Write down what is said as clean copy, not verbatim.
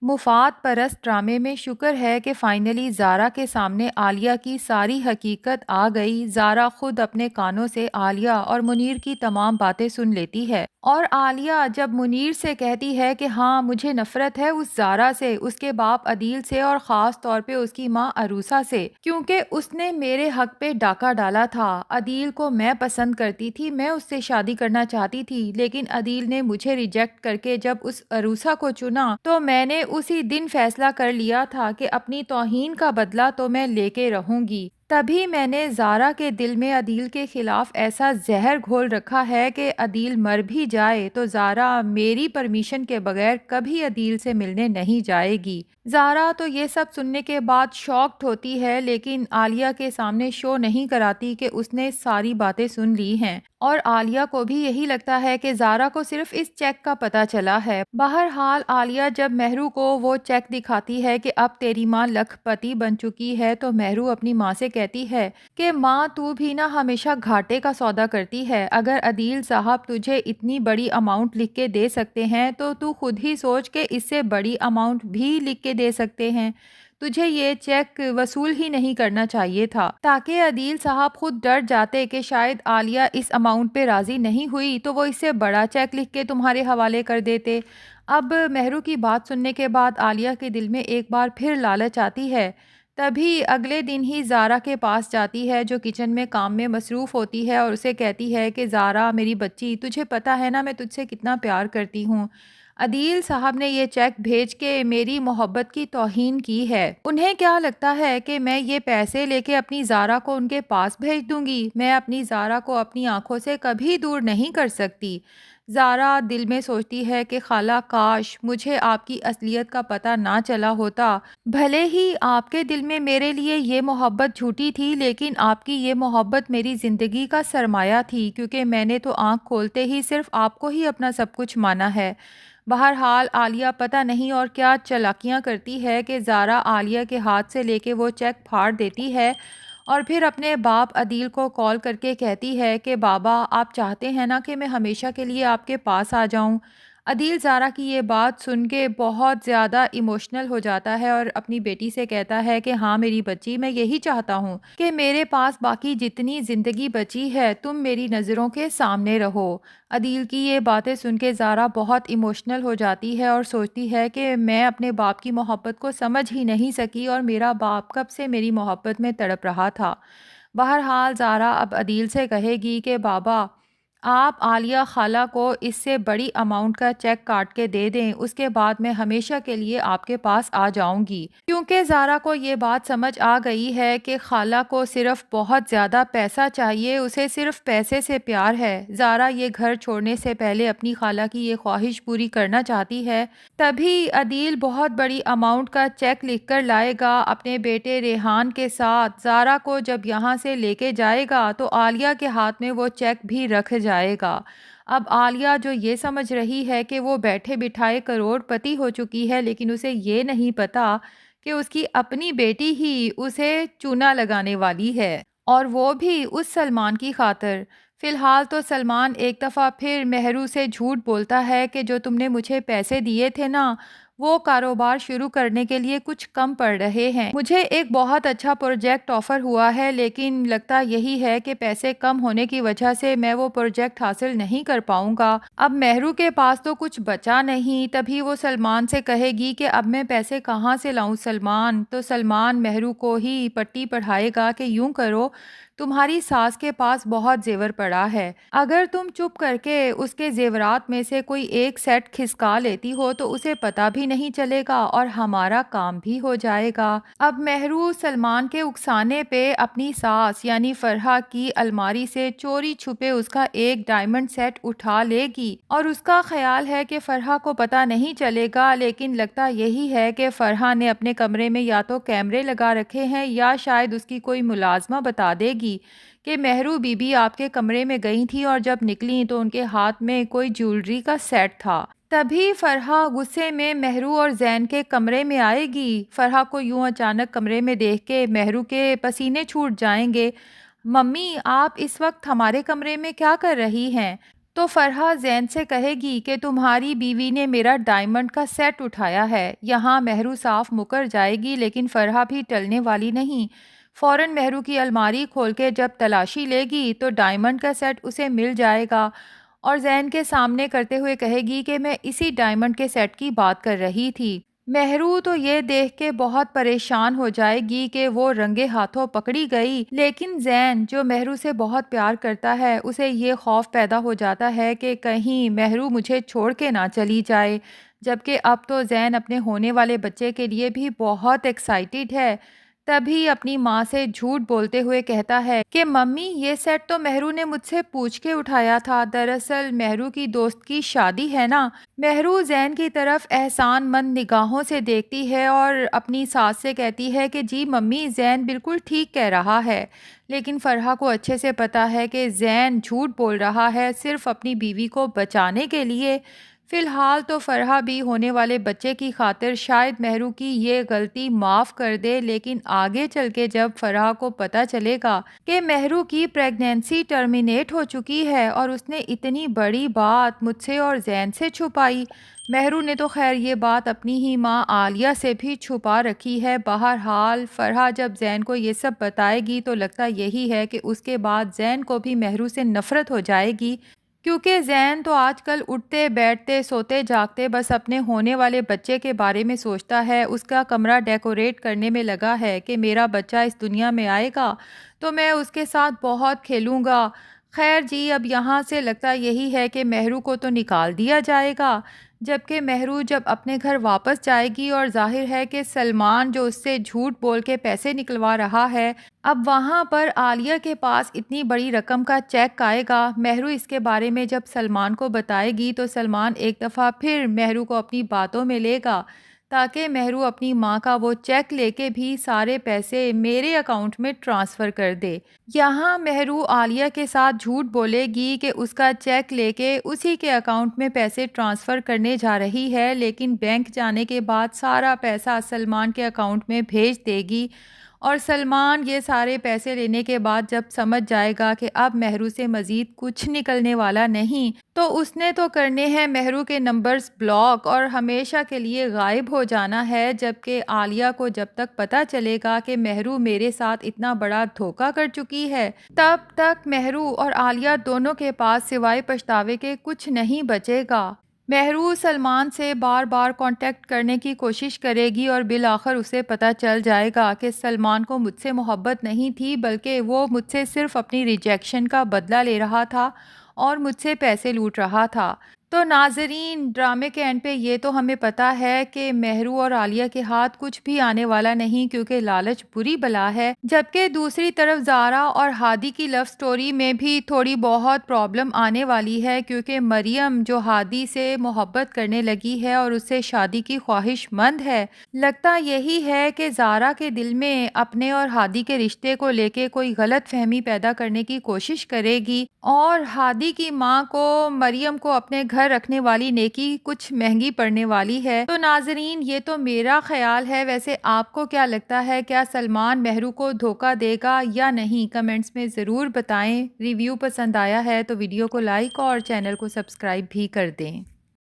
مفاد پرست ڈرامے میں شکر ہے کہ فائنلی زارا کے سامنے عالیہ کی ساری حقیقت آ گئی۔ زارا خود اپنے کانوں سے عالیہ اور منیر کی تمام باتیں سن لیتی ہے، اور عالیہ جب منیر سے کہتی ہے کہ ہاں مجھے نفرت ہے اس زارا سے، اس کے باپ عدیل سے، اور خاص طور پہ اس کی ماں عروسہ سے، کیونکہ اس نے میرے حق پہ ڈاکہ ڈالا تھا۔ عدیل کو میں پسند کرتی تھی، میں اس سے شادی کرنا چاہتی تھی، لیکن عدیل نے مجھے ریجیکٹ کر کے جب اس عروسہ کو چنا تو میں نے اسی دن فیصلہ کر لیا تھا کہ اپنی توہین کا بدلہ تو میں لے کے رہوں گی۔ تبھی میں نے زارا کے دل میں عدیل کے خلاف ایسا زہر گھول رکھا ہے کہ عدیل مر بھی جائے تو زارا میری پرمیشن کے بغیر کبھی عدیل سے ملنے نہیں جائے گی۔ زارا تو یہ سب سننے کے بعد شاکڈ ہوتی ہے، لیکن عالیہ کے سامنے شو نہیں کراتی کہ اس نے ساری باتیں سن لی ہیں، اور عالیہ کو بھی یہی لگتا ہے کہ زارا کو صرف اس چیک کا پتہ چلا ہے۔ بہرحال عالیہ جب مہرو کو وہ چیک دکھاتی ہے کہ اب تیری ماں لکھ پتی بن چکی ہے تو مہرو اپنی ماں سے کہتی ہے کہ ماں تو بھی نا ہمیشہ گھاٹے کا سودا کرتی ہے، اگر عدیل صاحب تجھے اتنی بڑی اماؤنٹ لکھ کے دے سکتے ہیں تو تو خود ہی سوچ کہ اس سے بڑی اماؤنٹ بھی لکھ کے دے سکتے ہیں، تجھے یہ چیک وصول ہی نہیں کرنا چاہیے تھا، تاکہ عدیل صاحب خود ڈر جاتے کہ شاید عالیہ اس اماؤنٹ پہ راضی نہیں ہوئی تو وہ اس سے بڑا چیک لکھ کے تمہارے حوالے کر دیتے۔ اب مہرو کی بات سننے کے بعد عالیہ کے دل میں ایک بار پھر لالچ آتی ہے۔ تبھی اگلے دن ہی زارا کے پاس جاتی ہے جو کچن میں کام میں مصروف ہوتی ہے، اور اسے کہتی ہے کہ زارا میری بچی، تجھے پتہ ہے نا میں تجھ سے کتنا پیار کرتی ہوں، عدیل صاحب نے یہ چیک بھیج کے میری محبت کی توہین کی ہے، انہیں کیا لگتا ہے کہ میں یہ پیسے لے کے اپنی زارا کو ان کے پاس بھیج دوں گی؟ میں اپنی زارا کو اپنی آنکھوں سے کبھی دور نہیں کر سکتی۔ زارا دل میں سوچتی ہے کہ خالہ کاش مجھے آپ کی اصلیت کا پتہ نہ چلا ہوتا، بھلے ہی آپ کے دل میں میرے لیے یہ محبت جھوٹی تھی، لیکن آپ کی یہ محبت میری زندگی کا سرمایہ تھی، کیونکہ میں نے تو آنکھ کھولتے ہی صرف آپ کو ہی اپنا سب کچھ مانا ہے۔ بہرحال عالیہ پتہ نہیں اور کیا چالاکیاں کرتی ہے کہ زارا عالیہ کے ہاتھ سے لے کے وہ چیک پھاڑ دیتی ہے، اور پھر اپنے باپ عدیل کو کال کر کے کہتی ہے کہ بابا آپ چاہتے ہیں نا کہ میں ہمیشہ کے لیے آپ کے پاس آ جاؤں۔ عدیل زارا کی یہ بات سن کے بہت زیادہ ایموشنل ہو جاتا ہے اور اپنی بیٹی سے کہتا ہے کہ ہاں میری بچی، میں یہی چاہتا ہوں کہ میرے پاس باقی جتنی زندگی بچی ہے تم میری نظروں کے سامنے رہو۔ عدیل کی یہ باتیں سن کے زارا بہت ایموشنل ہو جاتی ہے اور سوچتی ہے کہ میں اپنے باپ کی محبت کو سمجھ ہی نہیں سکی، اور میرا باپ کب سے میری محبت میں تڑپ رہا تھا۔ بہرحال زارا اب عدیل سے کہے گی کہ بابا آپ عالیہ خالہ کو اس سے بڑی اماؤنٹ کا چیک کاٹ کے دے دیں، اس کے بعد میں ہمیشہ کے لیے آپ کے پاس آ جاؤں گی، کیونکہ زارا کو یہ بات سمجھ آ گئی ہے کہ خالہ کو صرف بہت زیادہ پیسہ چاہیے، اسے صرف پیسے سے پیار ہے۔ زارا یہ گھر چھوڑنے سے پہلے اپنی خالہ کی یہ خواہش پوری کرنا چاہتی ہے۔ تبھی عدیل بہت بڑی اماؤنٹ کا چیک لکھ کر لائے گا اپنے بیٹے ریحان کے ساتھ، زارا کو جب یہاں سے لے کے جائے گا تو عالیہ کے ہاتھ میں وہ چیک بھی رکھ جائے گا۔ اب عالیہ جو یہ سمجھ رہی ہے کہ وہ بیٹھے بٹھائے کروڑ پتی ہو چکی ہے، لیکن اسے یہ نہیں پتا کہ اس کی اپنی بیٹی ہی اسے چونا لگانے والی ہے، اور وہ بھی اس سلمان کی خاطر۔ فی الحال تو سلمان ایک دفعہ پھر مہرو سے جھوٹ بولتا ہے کہ جو تم نے مجھے پیسے دیے تھے نا وہ کاروبار شروع کرنے کے لیے کچھ کم پڑ رہے ہیں، مجھے ایک بہت اچھا پروجیکٹ آفر ہوا ہے، لیکن لگتا یہی ہے کہ پیسے کم ہونے کی وجہ سے میں وہ پروجیکٹ حاصل نہیں کر پاؤں گا۔ اب مہرو کے پاس تو کچھ بچا نہیں، تبھی وہ سلمان سے کہے گی کہ اب میں پیسے کہاں سے لاؤں سلمان، تو سلمان مہرو کو ہی پٹی پڑھائے گا کہ یوں کرو، تمہاری ساس کے پاس بہت زیور پڑا ہے، اگر تم چپ کر کے اس کے زیورات میں سے کوئی ایک سیٹ کھسکا لیتی ہو تو اسے پتا بھی نہیں چلے گا اور ہمارا کام بھی ہو جائے گا۔ اب مہرو سلمان کے اکسانے پہ اپنی ساس یعنی فرحہ کی الماری سے چوری چھپے اس کا ایک ڈائمنڈ سیٹ اٹھا لے گی، اور اس کا خیال ہے کہ فرحہ کو پتا نہیں چلے گا، لیکن لگتا یہی ہے کہ فرحہ نے اپنے کمرے میں یا تو کیمرے لگا رکھے ہیں یا شاید اس کی کوئی ملازمہ بتا دے گی کہ مہرو بی بی آپ کے کمرے میں گئی تھی اور جب نکلی تو ان کے ہاتھ میں کوئی جیولری کا سیٹ تھا۔ تبھی فرحہ غصے میں مہرو اور زین کے کمرے میں آئے گی۔ فرحہ کو یوں اچانک کمرے میں دیکھ کے مہرو کے پسینے چھوٹ جائیں گے۔ ممی آپ اس وقت ہمارے کمرے میں کیا کر رہی ہیں؟ تو فرحہ زین سے کہے گی کہ تمہاری بیوی نے میرا ڈائمنڈ کا سیٹ اٹھایا ہے۔ یہاں مہرو صاف مکر جائے گی، لیکن فرحہ بھی ٹلنے والی نہیں۔ فوراً مہرو کی الماری کھول کے جب تلاشی لے گی تو ڈائمنڈ کا سیٹ اسے مل جائے گا، اور زین کے سامنے کرتے ہوئے کہے گی کہ میں اسی ڈائمنڈ کے سیٹ کی بات کر رہی تھی۔ مہرو تو یہ دیکھ کے بہت پریشان ہو جائے گی کہ وہ رنگے ہاتھوں پکڑی گئی، لیکن زین جو مہرو سے بہت پیار کرتا ہے، اسے یہ خوف پیدا ہو جاتا ہے کہ کہیں مہرو مجھے چھوڑ کے نہ چلی جائے، جبکہ اب تو زین اپنے ہونے والے بچے کے لیے بھی بہت ایکسائٹیڈ ہے۔ تبھی اپنی ماں سے جھوٹ بولتے ہوئے کہتا ہے کہ ممی یہ سیٹ تو مہرو نے مجھ سے پوچھ کے اٹھایا تھا، دراصل مہرو کی دوست کی شادی ہے نا۔ مہرو زین کی طرف احسان مند نگاہوں سے دیکھتی ہے اور اپنی ساس سے کہتی ہے کہ جی ممی، زین بالکل ٹھیک کہہ رہا ہے، لیکن فرحہ کو اچھے سے پتا ہے کہ زین جھوٹ بول رہا ہے صرف اپنی بیوی کو بچانے کے لیے۔ فی الحال تو فرحہ بھی ہونے والے بچے کی خاطر شاید مہرو کی یہ غلطی معاف کر دے، لیکن آگے چل کے جب فرحہ کو پتہ چلے گا کہ مہرو کی پریگنینسی ٹرمینیٹ ہو چکی ہے اور اس نے اتنی بڑی بات مجھ سے اور زین سے چھپائی، مہرو نے تو خیر یہ بات اپنی ہی ماں عالیہ سے بھی چھپا رکھی ہے۔ بہرحال فرحہ جب زین کو یہ سب بتائے گی تو لگتا یہی ہے کہ اس کے بعد زین کو بھی مہرو سے نفرت ہو جائے گی، کیونکہ زین تو آج کل اٹھتے بیٹھتے سوتے جاگتے بس اپنے ہونے والے بچے کے بارے میں سوچتا ہے۔ اس کا کمرہ ڈیکوریٹ کرنے میں لگا ہے کہ میرا بچہ اس دنیا میں آئے گا تو میں اس کے ساتھ بہت کھیلوں گا۔ خیر جی، اب یہاں سے لگتا یہی ہے کہ مہرو کو تو نکال دیا جائے گا، جبکہ مہرو جب اپنے گھر واپس جائے گی اور ظاہر ہے کہ سلمان جو اس سے جھوٹ بول کے پیسے نکلوا رہا ہے، اب وہاں پر عالیہ کے پاس اتنی بڑی رقم کا چیک آئے گا۔ مہرو اس کے بارے میں جب سلمان کو بتائے گی تو سلمان ایک دفعہ پھر مہرو کو اپنی باتوں میں لے گا، تاکہ مہرو اپنی ماں کا وہ چیک لے کے بھی سارے پیسے میرے اکاؤنٹ میں ٹرانسفر کر دے۔ یہاں مہرو عالیہ کے ساتھ جھوٹ بولے گی کہ اس کا چیک لے کے اسی کے اکاؤنٹ میں پیسے ٹرانسفر کرنے جا رہی ہے، لیکن بینک جانے کے بعد سارا پیسہ سلمان کے اکاؤنٹ میں بھیج دے گی، اور سلمان یہ سارے پیسے لینے کے بعد جب سمجھ جائے گا کہ اب مہرو سے مزید کچھ نکلنے والا نہیں، تو اس نے تو کرنے ہیں مہرو کے نمبرز بلاک اور ہمیشہ کے لیے غائب ہو جانا ہے، جبکہ عالیہ کو جب تک پتہ چلے گا کہ مہرو میرے ساتھ اتنا بڑا دھوکہ کر چکی ہے، تب تک مہرو اور عالیہ دونوں کے پاس سوائے پچھتاوے کے کچھ نہیں بچے گا۔ مہرو سلمان سے بار بار کانٹیکٹ کرنے کی کوشش کرے گی اور بالآخر اسے پتہ چل جائے گا کہ سلمان کو مجھ سے محبت نہیں تھی، بلکہ وہ مجھ سے صرف اپنی ریجیکشن کا بدلہ لے رہا تھا اور مجھ سے پیسے لوٹ رہا تھا۔ تو ناظرین، ڈرامے کے اینڈ پہ یہ تو ہمیں پتہ ہے کہ مہرو اور عالیہ کے ہاتھ کچھ بھی آنے والا نہیں، کیونکہ لالچ بری بلا ہے، جبکہ دوسری طرف زارا اور ہادی کی لو سٹوری میں بھی تھوڑی بہت پرابلم آنے والی ہے، کیونکہ مریم جو ہادی سے محبت کرنے لگی ہے اور اس سے شادی کی خواہش مند ہے، لگتا یہی ہے کہ زارا کے دل میں اپنے اور ہادی کے رشتے کو لے کے کوئی غلط فہمی پیدا کرنے کی کوشش کرے گی، اور ہادی کی ماں کو مریم کو اپنے گھر رکھنے والی نیکی کچھ مہنگی پڑنے والی ہے۔ تو ناظرین، یہ تو میرا خیال ہے، ویسے آپ کو کیا لگتا ہے؟ کیا سلمان مہرو کو دھوکہ دے گا یا نہیں؟ کمنٹس میں ضرور بتائیں۔ ریویو پسند آیا ہے تو ویڈیو کو لائک اور چینل کو سبسکرائب بھی کر دیں۔